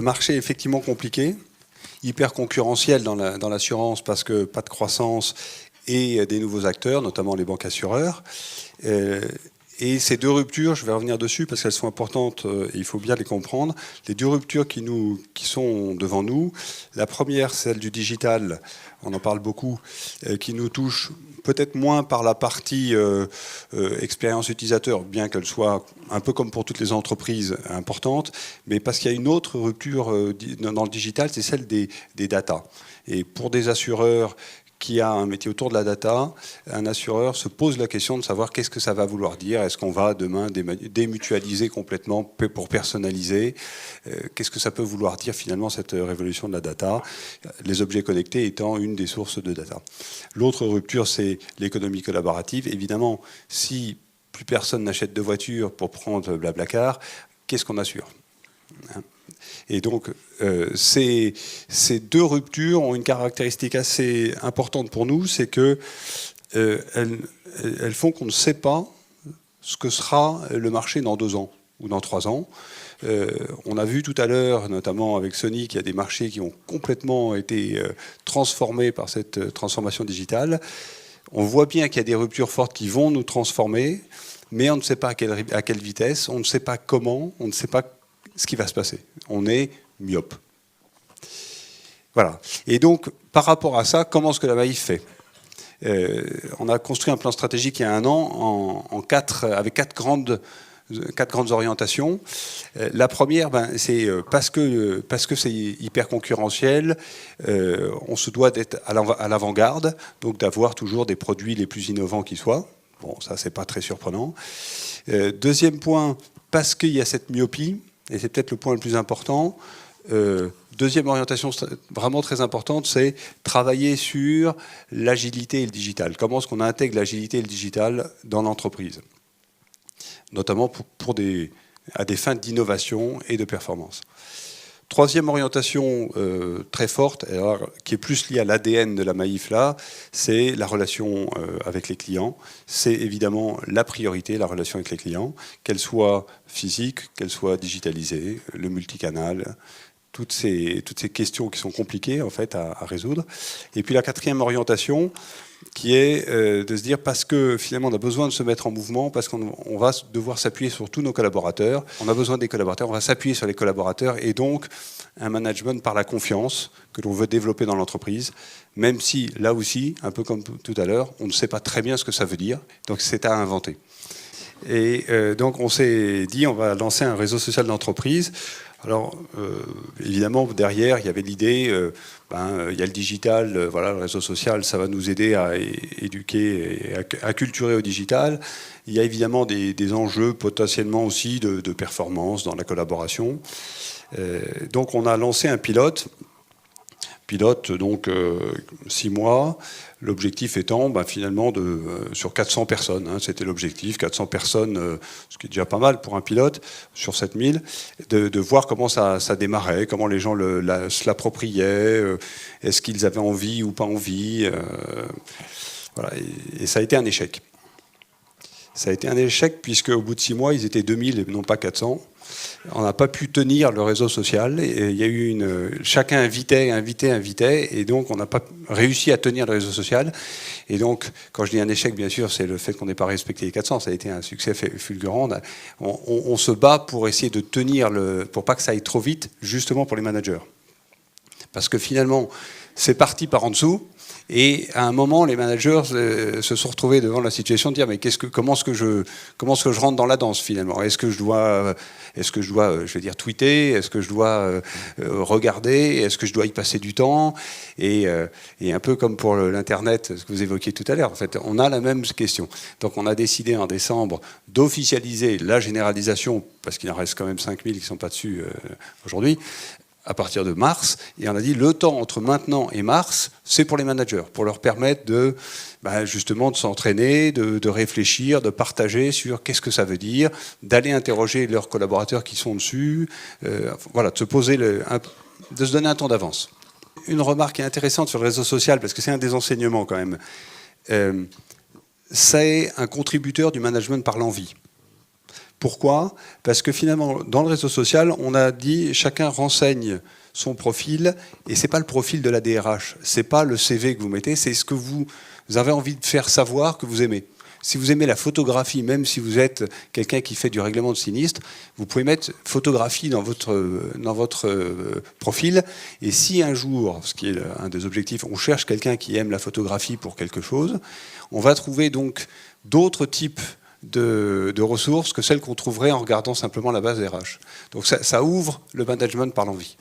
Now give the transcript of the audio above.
le marché est effectivement compliqué, hyper concurrentiel dans l'assurance parce que pas de croissance et des nouveaux acteurs, notamment les banques assureurs. Et ces deux ruptures, je vais revenir dessus parce qu'elles sont importantes et il faut bien les comprendre. Les deux ruptures qui sont devant nous, la première, celle du digital, on en parle beaucoup, qui nous touche peut-être moins par la partie expérience utilisateur, bien qu'elle soit un peu comme pour toutes les entreprises importante, mais parce qu'il y a une autre rupture dans le digital, c'est celle des data. Et pour des assureurs qui a un métier autour de la data, un assureur se pose la question de savoir qu'est-ce que ça va vouloir dire. Est-ce qu'on va demain démutualiser complètement pour personnaliser? Qu'est-ce que ça peut vouloir dire finalement cette révolution de la data? Les objets connectés étant une des sources de data. L'autre rupture, c'est l'économie collaborative. Évidemment, si plus personne n'achète de voiture pour prendre Blablacar, qu'est-ce qu'on assure? Et donc, ces deux ruptures ont une caractéristique assez importante pour nous, c'est qu'elles font qu'on ne sait pas ce que sera le marché dans 2 ans ou dans 3 ans. On a vu tout à l'heure, notamment avec Sony, qu'il y a des marchés qui ont complètement été transformés par cette transformation digitale. On voit bien qu'il y a des ruptures fortes qui vont nous transformer, mais on ne sait pas à quelle vitesse, on ne sait pas comment, on ne sait pas ce qui va se passer. On est myope. Voilà. Et donc, par rapport à ça, comment est-ce que la Maïf fait? On a construit un plan stratégique il y a 1 an avec quatre grandes orientations. La première, c'est parce que c'est hyper concurrentiel, on se doit d'être à l'avant-garde, donc d'avoir toujours des produits les plus innovants qui soient. Bon, ça, c'est pas très surprenant. Deuxième point, parce qu'il y a cette myopie, et c'est peut-être le point le plus important. Deuxième orientation vraiment très importante, c'est travailler sur l'agilité et le digital. Comment est-ce qu'on intègre l'agilité et le digital dans l'entreprise, notamment à des fins d'innovation et de performance. Troisième orientation très forte, alors, qui est plus liée à l'ADN de la Maïf là, c'est la relation avec les clients. C'est évidemment la priorité, la relation avec les clients, qu'elle soit physique, qu'elle soit digitalisée, le multicanal, toutes ces questions qui sont compliquées en fait à résoudre. Et puis la quatrième orientation, qui est de se dire parce que finalement on a besoin de se mettre en mouvement, parce qu'on va devoir s'appuyer sur tous nos collaborateurs, on a besoin des collaborateurs, on va s'appuyer sur les collaborateurs, et donc un management par la confiance que l'on veut développer dans l'entreprise, même si là aussi, un peu comme tout à l'heure, on ne sait pas très bien ce que ça veut dire, donc c'est à inventer. Et donc on s'est dit on va lancer un réseau social d'entreprise. Alors, évidemment, derrière, il y avait l'idée, il y a le digital, voilà, le réseau social, ça va nous aider à éduquer et à culturer au digital. Il y a évidemment des enjeux potentiellement aussi de performance dans la collaboration. Donc, on a lancé un pilote, donc 6 mois. L'objectif étant finalement sur 400 personnes, hein, c'était l'objectif, 400 personnes, ce qui est déjà pas mal pour un pilote, sur 7000, de voir comment ça démarrait, comment les gens se l'appropriaient, est-ce qu'ils avaient envie ou pas envie. Voilà, et ça a été un échec. Ça a été un échec puisque au bout de 6 mois, ils étaient 2000 et non pas 400. On n'a pas pu tenir le réseau social. Et il y a eu chacun invitait, et donc on n'a pas réussi à tenir le réseau social. Et donc, quand je dis un échec, bien sûr, c'est le fait qu'on n'ait pas respecté les 400. Ça a été un succès fulgurant. On se bat pour essayer de tenir pour pas que ça aille trop vite, justement pour les managers. Parce que finalement, c'est parti par en dessous. Et à un moment, les managers se sont retrouvés devant la situation de dire mais comment est-ce que je rentre dans la danse finalement? Est-ce que je dois, je vais dire tweeter? Est-ce que je dois regarder? Est-ce que je dois y passer du temps? Et un peu comme pour l'internet, ce que vous évoquiez tout à l'heure, en fait, on a la même question. Donc on a décidé en décembre d'officialiser la généralisation, parce qu'il en reste quand même 5000 qui ne sont pas dessus aujourd'hui, à partir de mars, et on a dit le temps entre maintenant et mars, c'est pour les managers, pour leur permettre justement de s'entraîner, de réfléchir, de partager sur qu'est-ce que ça veut dire, d'aller interroger leurs collaborateurs qui sont dessus, voilà, de se poser, de se donner un temps d'avance. Une remarque qui est intéressante sur le réseau social, parce que c'est un des enseignements quand même, c'est un contributeur du management par l'envie. Pourquoi? Parce que finalement, dans le réseau social, on a dit chacun renseigne son profil, et c'est pas le profil de la DRH, c'est pas le CV que vous mettez, c'est ce que vous avez envie de faire savoir que vous aimez. Si vous aimez la photographie, même si vous êtes quelqu'un qui fait du règlement de sinistre, vous pouvez mettre photographie dans votre profil. Et si un jour, ce qui est un des objectifs, on cherche quelqu'un qui aime la photographie pour quelque chose, on va trouver donc d'autres types de ressources que celles qu'on trouverait en regardant simplement la base RH. Donc ça ouvre le management par l'envie.